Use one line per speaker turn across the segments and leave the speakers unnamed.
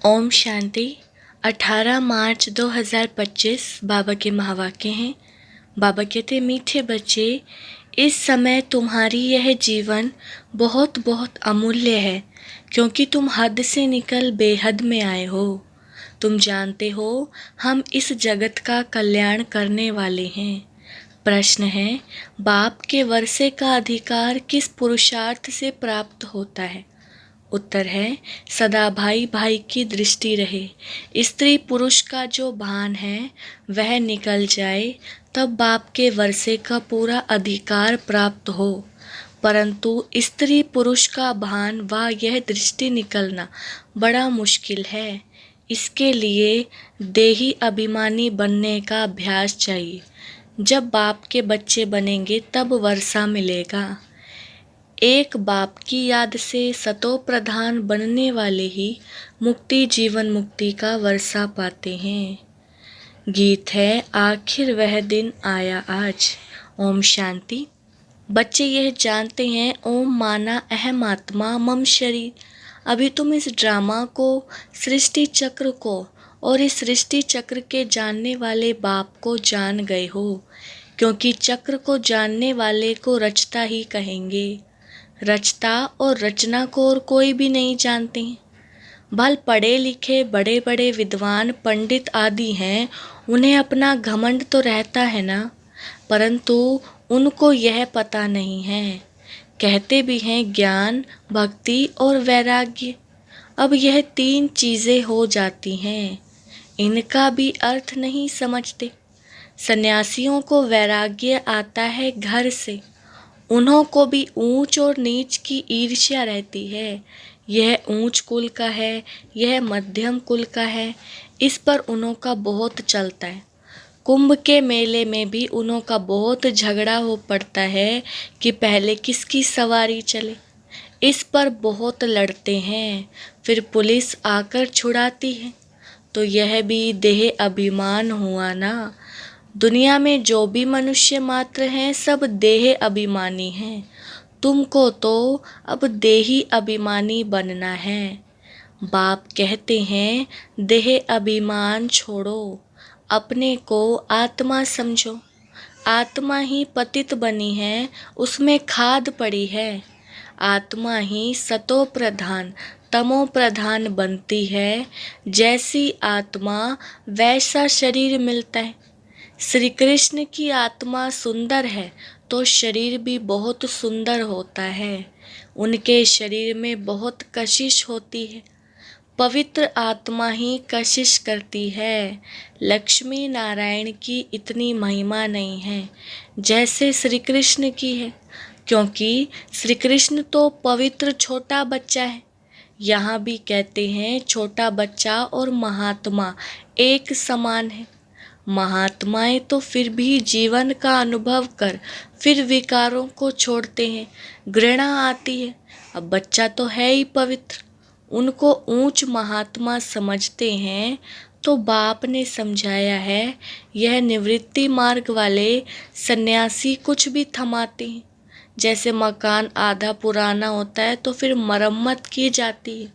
ओम शांति। 18 मार्च 2025 बाबा के महावाक्य हैं। बाबा कहते, मीठे बच्चे, इस समय तुम्हारी यह जीवन बहुत बहुत अमूल्य है, क्योंकि तुम हद से निकल बेहद में आए हो। तुम जानते हो हम इस जगत का कल्याण करने वाले हैं। प्रश्न है, बाप के वर्षे का अधिकार किस पुरुषार्थ से प्राप्त होता है? उत्तर है, सदा भाई भाई की दृष्टि रहे, स्त्री पुरुष का जो भान है वह निकल जाए, तब बाप के वर्षे का पूरा अधिकार प्राप्त हो। परंतु स्त्री पुरुष का भान व यह दृष्टि निकलना बड़ा मुश्किल है। इसके लिए देही अभिमानी बनने का अभ्यास चाहिए। जब बाप के बच्चे बनेंगे तब वर्षा मिलेगा। एक बाप की याद से सतो प्रधान बनने वाले ही मुक्ति जीवन मुक्ति का वर्षा पाते हैं। गीत है, आखिर वह दिन आया आज। ओम शांति। बच्चे यह जानते हैं, ओम माना अहम आत्मा मम शरीर। अभी तुम इस ड्रामा को, सृष्टि चक्र को और इस सृष्टि चक्र के जानने वाले बाप को जान गए हो, क्योंकि चक्र को जानने वाले को रचता ही कहेंगे। रचता और रचना को और कोई भी नहीं जानते हैं। भल पढ़े लिखे बड़े बड़े विद्वान पंडित आदि हैं, उन्हें अपना घमंड तो रहता है ना, परंतु उनको यह पता नहीं है। कहते भी हैं ज्ञान, भक्ति और वैराग्य। अब यह तीन चीज़ें हो जाती हैं, इनका भी अर्थ नहीं समझते। सन्यासियों को वैराग्य आता है घर से, उन्हों को भी ऊंच और नीच की ईर्ष्या रहती है। यह ऊंच कुल का है, यह मध्यम कुल का है, इस पर उन्हों का बहुत चलता है। कुंभ के मेले में भी उन्हों का बहुत झगड़ा हो पड़ता है कि पहले किसकी सवारी चले। इस पर बहुत लड़ते हैं, फिर पुलिस आकर छुड़ाती है। तो यह भी देह अभिमान हुआ ना। दुनिया में जो भी मनुष्य मात्र हैं सब देह अभिमानी हैं। तुमको तो अब देही अभिमानी बनना है। बाप कहते हैं, देह अभिमान छोड़ो, अपने को आत्मा समझो। आत्मा ही पतित बनी है, उसमें खाद पड़ी है। आत्मा ही सतो प्रधान तमो प्रधान बनती है। जैसी आत्मा वैसा शरीर मिलता है। श्री कृष्ण की आत्मा सुंदर है तो शरीर भी बहुत सुंदर होता है। उनके शरीर में बहुत कशिश होती है। पवित्र आत्मा ही कशिश करती है। लक्ष्मी नारायण की इतनी महिमा नहीं है जैसे श्री कृष्ण की है, क्योंकि श्री कृष्ण तो पवित्र छोटा बच्चा है। यहाँ भी कहते हैं छोटा बच्चा और महात्मा एक समान है। महात्माएं तो फिर भी जीवन का अनुभव कर फिर विकारों को छोड़ते हैं, घृणा आती है। अब बच्चा तो है ही पवित्र, उनको ऊंच महात्मा समझते हैं। तो बाप ने समझाया है, यह निवृत्ति मार्ग वाले सन्यासी कुछ भी थमाते हैं। जैसे मकान आधा पुराना होता है तो फिर मरम्मत की जाती है,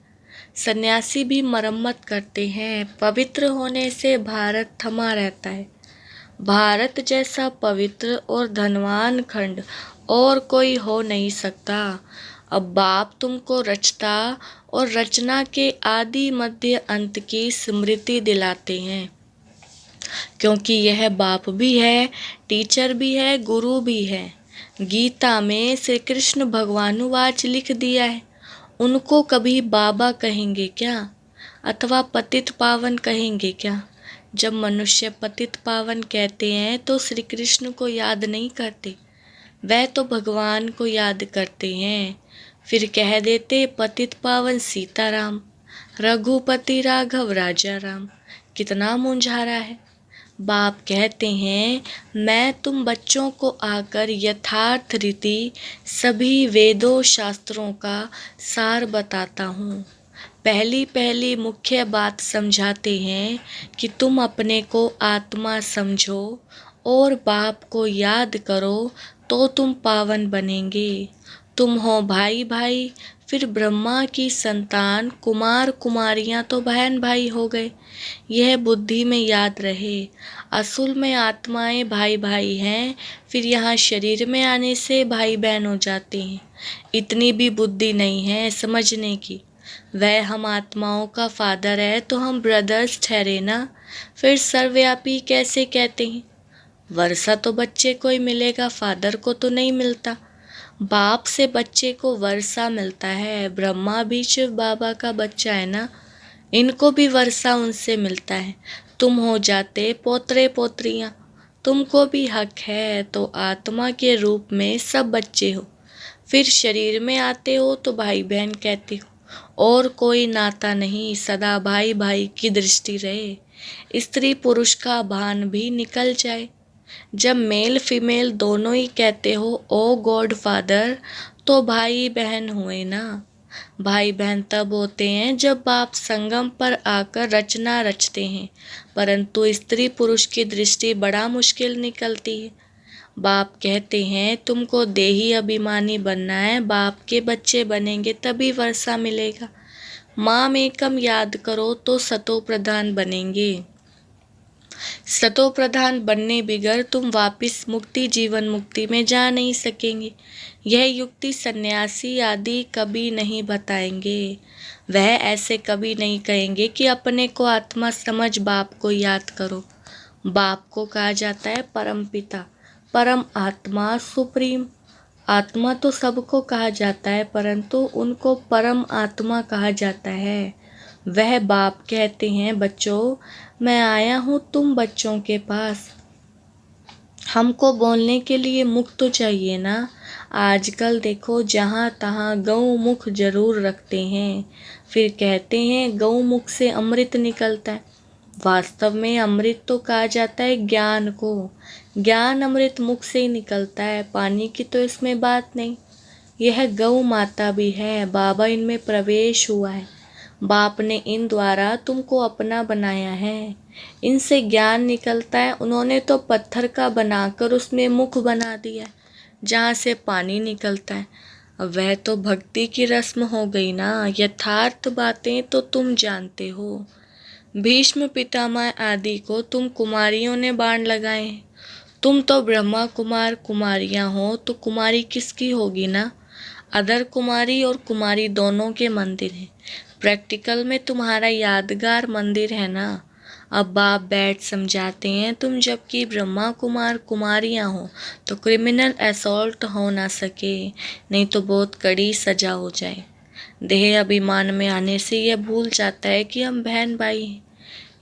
सन्यासी भी मरम्मत करते हैं। पवित्र होने से भारत थमा रहता है। भारत जैसा पवित्र और धनवान खंड और कोई हो नहीं सकता। अब बाप तुमको रचता और रचना के आदि मध्य अंत की स्मृति दिलाते हैं, क्योंकि यह बाप भी है, टीचर भी है, गुरु भी है। गीता में श्री कृष्ण भगवानुवाच लिख दिया है। उनको कभी बाबा कहेंगे क्या, अथवा पतित पावन कहेंगे क्या? जब मनुष्य पतित पावन कहते हैं तो श्री कृष्ण को याद नहीं करते, वह तो भगवान को याद करते हैं। फिर कह देते पतित पावन सीताराम, रघुपति राघव राजा राम। कितना मुंझारा है। बाप कहते हैं, मैं तुम बच्चों को आकर यथार्थ रीति सभी वेदों शास्त्रों का सार बताता हूँ। पहली पहली मुख्य बात समझाते हैं कि तुम अपने को आत्मा समझो और बाप को याद करो तो तुम पावन बनेंगे। तुम हो भाई भाई, फिर ब्रह्मा की संतान, कुमार कुमारियां तो बहन भाई हो गए। यह बुद्धि में याद रहे। असल में आत्माएं भाई भाई हैं, फिर यहाँ शरीर में आने से भाई बहन हो जाते हैं। इतनी भी बुद्धि नहीं है समझने की। वह हम आत्माओं का फादर है तो हम ब्रदर्स ठहरे ना, फिर सर्वव्यापी कैसे कहते हैं। वर्षा तो बच्चे को ही मिलेगा, फादर को तो नहीं मिलता। बाप से बच्चे को वर्षा मिलता है। ब्रह्मा भी शिव बाबा का बच्चा है ना, इनको भी वर्षा उनसे मिलता है। तुम हो जाते पोतरे पोतरियां, तुमको भी हक है। तो आत्मा के रूप में सब बच्चे हो, फिर शरीर में आते हो तो भाई बहन कहते हो। और कोई नाता नहीं, सदा भाई भाई की दृष्टि रहे। स्त्री पुरुष का भान भी निकल जाए। जब मेल फीमेल दोनों ही कहते हो ओ गॉड फादर, तो भाई बहन हुए ना। भाई बहन तब होते हैं जब बाप संगम पर आकर रचना रचते हैं, परंतु स्त्री पुरुष की दृष्टि बड़ा मुश्किल निकलती है। बाप कहते हैं तुमको देही अभिमानी बनना है, बाप के बच्चे बनेंगे तभी वर्षा मिलेगा। माम एकम याद करो तो सतो प्रधान बनेंगे। सतो प्रधान बनने बिगर तुम वापिस मुक्ति जीवन मुक्ति में जा नहीं सकेंगे। यह युक्ति सन्यासी आदि कभी नहीं बताएंगे। वह ऐसे कभी नहीं कहेंगे कि अपने को आत्मा समझ बाप को याद करो। बाप को कहा जाता है परम पिता, परम आत्मा, सुप्रीम। आत्मा तो सबको कहा जाता है, परंतु उनको परम आत्मा कहा जाता है। वह बाप कहते हैं बच्चों, मैं आया हूँ तुम बच्चों के पास। हमको बोलने के लिए मुख तो चाहिए ना। आजकल देखो जहाँ तहाँ गौ मुख जरूर रखते हैं, फिर कहते हैं गौ मुख से अमृत निकलता है। वास्तव में अमृत तो कहा जाता है ज्ञान को। ज्ञान अमृत मुख से ही निकलता है, पानी की तो इसमें बात नहीं। यह गौ माता भी है, बाबा इनमें प्रवेश हुआ है। बाप ने इन द्वारा तुमको अपना बनाया है। इनसे ज्ञान निकलता है। उन्होंने तो पत्थर का बनाकर उसमें मुख बना दिया है, जहाँ से पानी निकलता है। अब वह तो भक्ति की रस्म हो गई ना। यथार्थ बातें तो तुम जानते हो। भीष्म पितामह आदि को तुम कुमारियों ने बाण लगाए हैं। तुम तो ब्रह्मा कुमार कुमारियां हो, तो कुमारी किसकी होगी ना। अदर कुमारी और कुमारी दोनों के मंदिर हैं। प्रैक्टिकल में तुम्हारा यादगार मंदिर है ना। अब बाप बैठ समझाते हैं तुम जबकि ब्रह्मा कुमार कुमारियां हो तो क्रिमिनल असॉल्ट हो ना सके, नहीं तो बहुत कड़ी सजा हो जाए। देह अभिमान में आने से यह भूल जाता है कि हम बहन भाई हैं।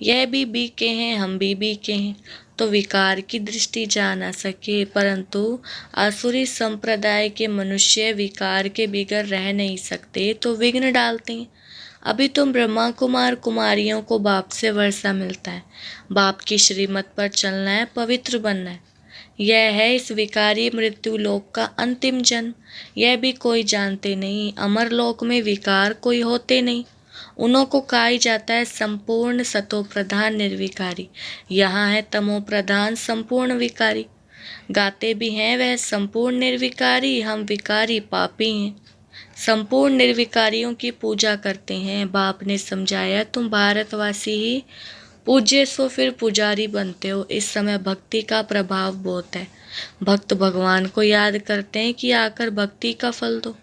यह भी बीके हैं, हम भी बीके हैं, तो विकार की दृष्टि जा ना सके। परंतु आसुरी संप्रदाय के मनुष्य विकार के बिगड़ रह नहीं सकते, तो विघ्न डालते हैं। अभी तुम ब्रह्मा कुमार कुमारियों को बाप से वर्षा मिलता है। बाप की श्रीमत पर चलना है, पवित्र बनना है। यह है इस विकारी मृत्यु लोक का अंतिम जन्म। यह भी कोई जानते नहीं। अमर लोक में विकार कोई होते नहीं। उन्हों को कहा ही जाता है संपूर्ण सतो प्रधान निर्विकारी। यहाँ है तमो प्रधान संपूर्ण विकारी। गाते भी हैं वह संपूर्ण निर्विकारी, हम विकारी पापी हैं। संपूर्ण निर्विकारियों की पूजा करते हैं। बाप ने समझाया तुम भारतवासी ही पूज्य सो फिर पुजारी बनते हो। इस समय भक्ति का प्रभाव बहुत है। भक्त भगवान को याद करते हैं कि आकर भक्ति का फल दो।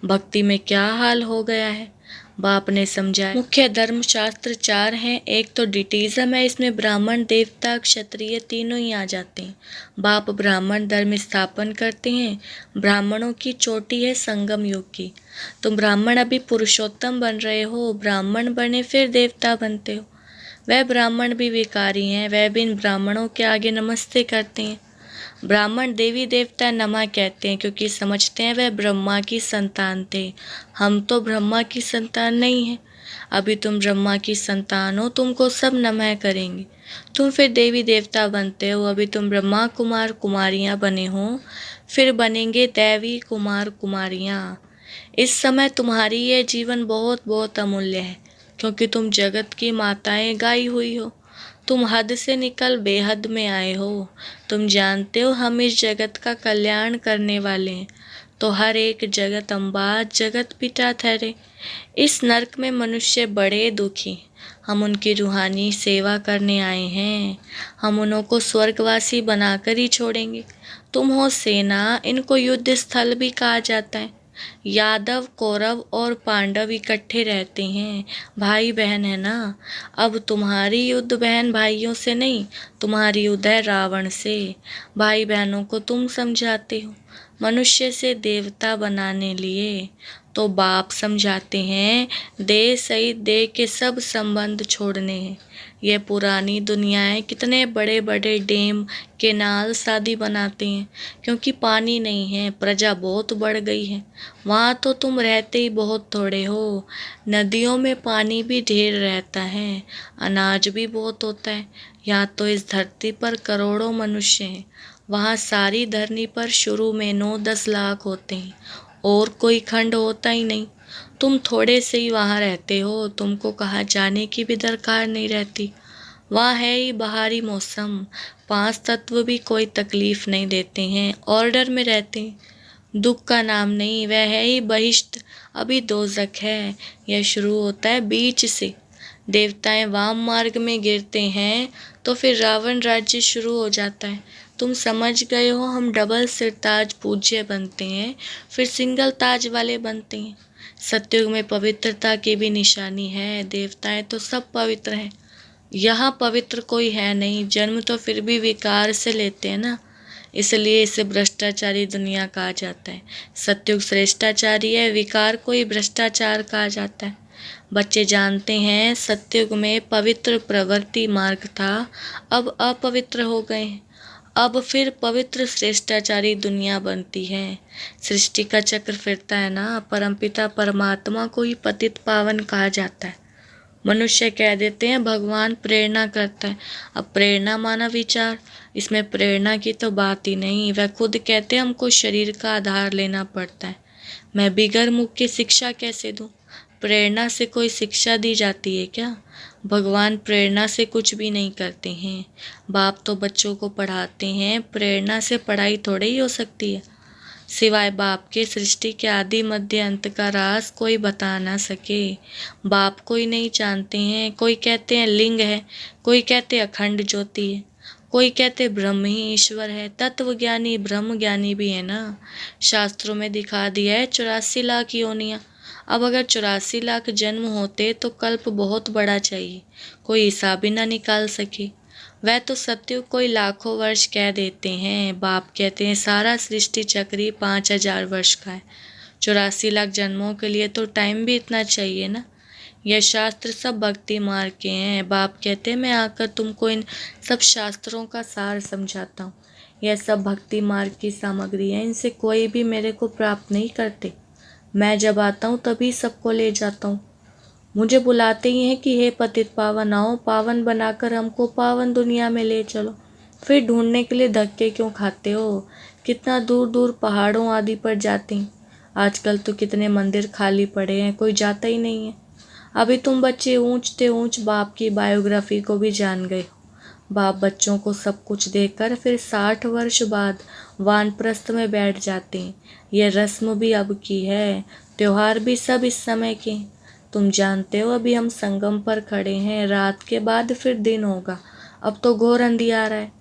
भक्ति में क्या हाल हो गया है। बाप ने समझाया मुख्य धर्म शास्त्र 4 हैं। एक तो डिटीज़म है, इसमें ब्राह्मण देवता क्षत्रिय तीनों ही आ जाते हैं। बाप ब्राह्मण धर्म स्थापन करते हैं। ब्राह्मणों की चोटी है संगम युग की। तुम ब्राह्मण अभी पुरुषोत्तम बन रहे हो, ब्राह्मण बने फिर देवता बनते हो। वह ब्राह्मण भी विकारी हैं, वह भी इन ब्राह्मणों के आगे नमस्ते करते हैं। ब्राह्मण देवी देवता नमः कहते हैं क्योंकि समझते हैं वह ब्रह्मा की संतान थे। हम तो ब्रह्मा की संतान नहीं हैं। अभी तुम ब्रह्मा की संतान हो, तुमको सब नमः करेंगे। तुम फिर देवी देवता बनते हो। अभी तुम ब्रह्मा कुमार कुमारियां बने हो, फिर बनेंगे देवी कुमार कुमारियां। इस समय तुम्हारी यह जीवन बहुत बहुत अमूल्य है, क्योंकि तुम जगत की माताएं गाई हुई हो। तुम हद से निकल बेहद में आए हो। तुम जानते हो हम इस जगत का कल्याण करने वाले हैं। तो हर एक जगत अम्बा जगत पिता ठहरे। इस नरक में मनुष्य बड़े दुखी, हम उनकी रूहानी सेवा करने आए हैं। हम उनको स्वर्गवासी बनाकर ही छोड़ेंगे। तुम हो सेना, इनको युद्ध स्थल भी कहा जाता है। यादव, कौरव और पांडव इकट्ठे रहते हैं, भाई बहन है ना। अब तुम्हारी युद्ध बहन भाइयों से नहीं, तुम्हारी युद्ध है रावण से। भाई बहनों को तुम समझाते हो, मनुष्य से देवता बनाने लिए तो बाप समझाते हैं देह सहित देह के सब संबंध छोड़ने हैं। ये पुरानी दुनियाएं कितने बड़े बड़े डैम केनाल शादी बनाते हैं, क्योंकि पानी नहीं है, प्रजा बहुत बढ़ गई है। वहाँ तो तुम रहते ही बहुत थोड़े हो। नदियों में पानी भी ढेर रहता है, अनाज भी बहुत होता है। यहाँ तो इस धरती पर करोड़ों मनुष्य हैं, वहाँ सारी धरनी पर शुरू में 9-10 लाख होते हैं, और कोई खंड होता ही नहीं। तुम थोड़े से ही वहाँ रहते हो, तुमको कहाँ जाने की भी दरकार नहीं रहती। वहाँ है ही बाहरी मौसम, 5 तत्व भी कोई तकलीफ नहीं देते हैं, ऑर्डर में रहते हैं। दुख का नाम नहीं, वह है ही बहिष्ट। अभी दोजख है, यह शुरू होता है बीच से। देवताएं वाम मार्ग में गिरते हैं तो फिर रावण राज्य शुरू हो जाता है। तुम समझ गए हो, हम डबल सिरताज पूज्य बनते हैं, फिर सिंगल ताज वाले बनते हैं। सतयुग में पवित्रता की भी निशानी है, देवताएं तो सब पवित्र हैं, यहाँ पवित्र कोई है नहीं। जन्म तो फिर भी विकार से लेते हैं ना, इसलिए इसे भ्रष्टाचारी दुनिया कहा जाता है। सतयुग श्रेष्ठाचारी है, विकार को ही भ्रष्टाचार कहा जाता है। बच्चे जानते हैं सतयुग में पवित्र प्रवृत्ति मार्ग था, अब अपवित्र हो गए हैं। अब फिर पवित्र श्रेष्ठाचारी दुनिया बनती है। सृष्टि का चक्र फिरता है ना, परमपिता परमात्मा को ही पतित पावन कहा जाता है। मनुष्य कह देते हैं भगवान प्रेरणा करता है। अब प्रेरणा माना विचार, इसमें प्रेरणा की तो बात ही नहीं। वह खुद कहते हैं हमको शरीर का आधार लेना पड़ता है। मैं बिगर मुख की शिक्षा कैसे दूं? प्रेरणा से कोई शिक्षा दी जाती है क्या? भगवान प्रेरणा से कुछ भी नहीं करते हैं। बाप तो बच्चों को पढ़ाते हैं, प्रेरणा से पढ़ाई थोड़ी ही हो सकती है। सिवाय बाप के सृष्टि के आदि मध्य अंत का राज कोई बता ना सके। बाप को ही नहीं जानते हैं। कोई कहते हैं लिंग है, कोई कहते अखंड ज्योति है, कोई कहते ब्रह्म ही ईश्वर है। तत्व ज्ञानी ब्रह्म ज्ञानी भी है ना। शास्त्रों में दिखा दिया है 84 लाख योनियाँ। अब अगर 84 लाख जन्म होते तो कल्प बहुत बड़ा चाहिए, कोई हिसाब ही ना निकाल सके। वह तो सतयुग कोई लाखों वर्ष कह देते हैं, बाप कहते हैं सारा सृष्टि चक्री 5000 वर्ष का है। 84 लाख जन्मों के लिए तो टाइम भी इतना चाहिए ना। यह शास्त्र सब भक्ति मार्ग के हैं। बाप कहते हैं मैं आकर तुमको इन सब शास्त्रों का सार समझाता हूँ। यह सब भक्ति मार्ग की सामग्री है, इनसे कोई भी मेरे को प्राप्त नहीं करते। मैं जब आता हूँ तभी सबको ले जाता हूँ। मुझे बुलाते ही हैं कि हे पतित पावन आओ, पावन बनाकर हमको पावन दुनिया में ले चलो। फिर ढूंढने के लिए धक्के क्यों खाते हो? कितना दूर दूर पहाड़ों आदि पर जाते हैं। आजकल तो कितने मंदिर खाली पड़े हैं, कोई जाता ही नहीं है। अभी तुम बच्चे ऊंचते ऊंच बाप की बायोग्राफी को भी जान गए हो। बाप बच्चों को सब कुछ देकर फिर 60 वर्ष बाद वानप्रस्थ में बैठ जाते हैं। यह रस्म भी अब की है, त्योहार भी सब इस समय के। तुम जानते हो अभी हम संगम पर खड़े हैं, रात के बाद फिर दिन होगा। अब तो घोर अंधियारा है।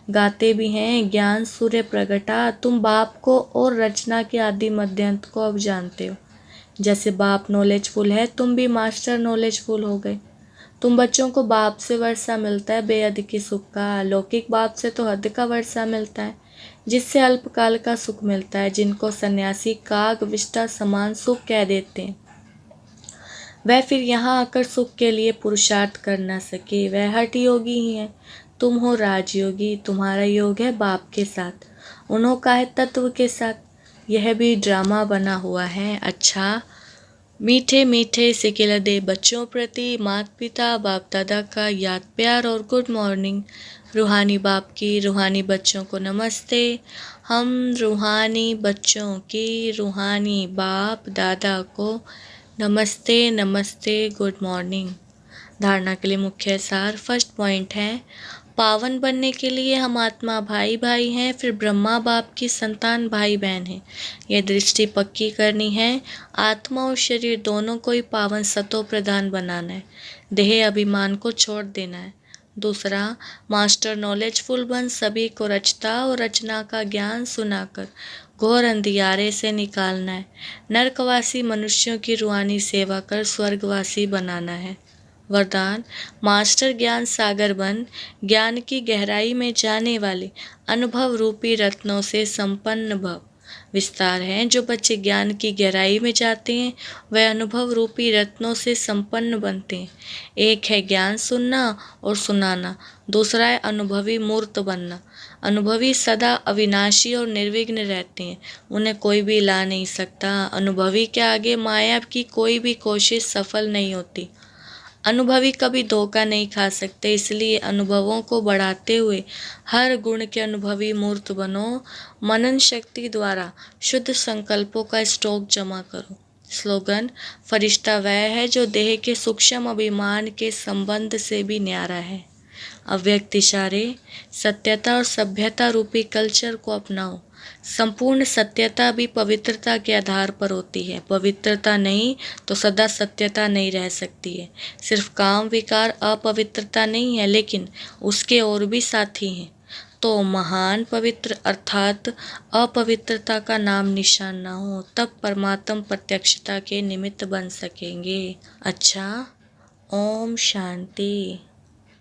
गाते भी हैं ज्ञान सूर्य प्रगटा। तुम बाप को और रचना के आदि मध्यांत को अब जानते हो। जैसे बाप नॉलेजफुल है, तुम भी मास्टर नॉलेजफुल हो गए। तुम बच्चों को बाप से वर्षा मिलता है बेहद की सुख का, लौकिक बाप से तो हद का वर्षा मिलता है, जिससे अल्पकाल का सुख मिलता है, जिनको सन्यासी काग विष्टा समान सुख कह देते हैं। वह फिर यहाँ आकर सुख के लिए पुरुषार्थ कर ना सके, वह हठ योगी ही है। तुम हो राजयोगी, तुम्हारा योग है बाप के साथ, उन्हों का है तत्व के साथ। यह भी ड्रामा बना हुआ है। अच्छा, मीठे मीठे सिकिलदे बच्चों प्रति माता पिता बाप दादा का याद प्यार और गुड मॉर्निंग। रूहानी बाप की रूहानी बच्चों को नमस्ते। हम रूहानी बच्चों की रूहानी बाप दादा को नमस्ते नमस्ते, गुड मॉर्निंग। धारणा के लिए मुख्य सार। फर्स्ट पॉइंट है पावन बनने के लिए हम आत्मा भाई भाई हैं, फिर ब्रह्मा बाप की संतान भाई बहन हैं। यह दृष्टि पक्की करनी है। आत्मा और शरीर दोनों को ही पावन सतो प्रधान बनाना है। देह अभिमान को छोड़ देना है। दूसरा, मास्टर नॉलेजफुल बन सभी को रचता और रचना का ज्ञान सुनाकर घोर अंधियारे से निकालना है। नरकवासी मनुष्यों की रूहानी सेवा कर स्वर्गवासी बनाना है। वरदान, मास्टर ज्ञान सागर बन ज्ञान की गहराई में जाने वाले अनुभव रूपी रत्नों से संपन्न भव। विस्तार है, जो बच्चे ज्ञान की गहराई में जाते हैं वह अनुभव रूपी रत्नों से संपन्न बनते हैं। एक है ज्ञान सुनना और सुनाना, दूसरा है अनुभवी मूर्त बनना। अनुभवी सदा अविनाशी और निर्विघ्न रहते हैं, उन्हें कोई भी ला नहीं सकता। अनुभवी के आगे माया की कोई भी कोशिश सफल नहीं होती। अनुभवी कभी धोखा नहीं खा सकते, इसलिए अनुभवों को बढ़ाते हुए हर गुण के अनुभवी मूर्त बनो। मनन शक्ति द्वारा शुद्ध संकल्पों का स्टॉक जमा करो। स्लोगन, फरिश्ता वह है जो देह के सूक्ष्म अभिमान के संबंध से भी न्यारा है। अव्यक्त इशारे, सत्यता और सभ्यता रूपी कल्चर को अपनाओ। संपूर्ण सत्यता भी पवित्रता के आधार पर होती है। पवित्रता नहीं तो सदा सत्यता नहीं रह सकती है। सिर्फ काम विकार अपवित्रता नहीं है, लेकिन उसके और भी साथी हैं। तो महान पवित्र अर्थात अपवित्रता का नाम निशान ना हो, तब परमात्म प्रत्यक्षता के निमित्त बन सकेंगे। अच्छा, ओम शांति।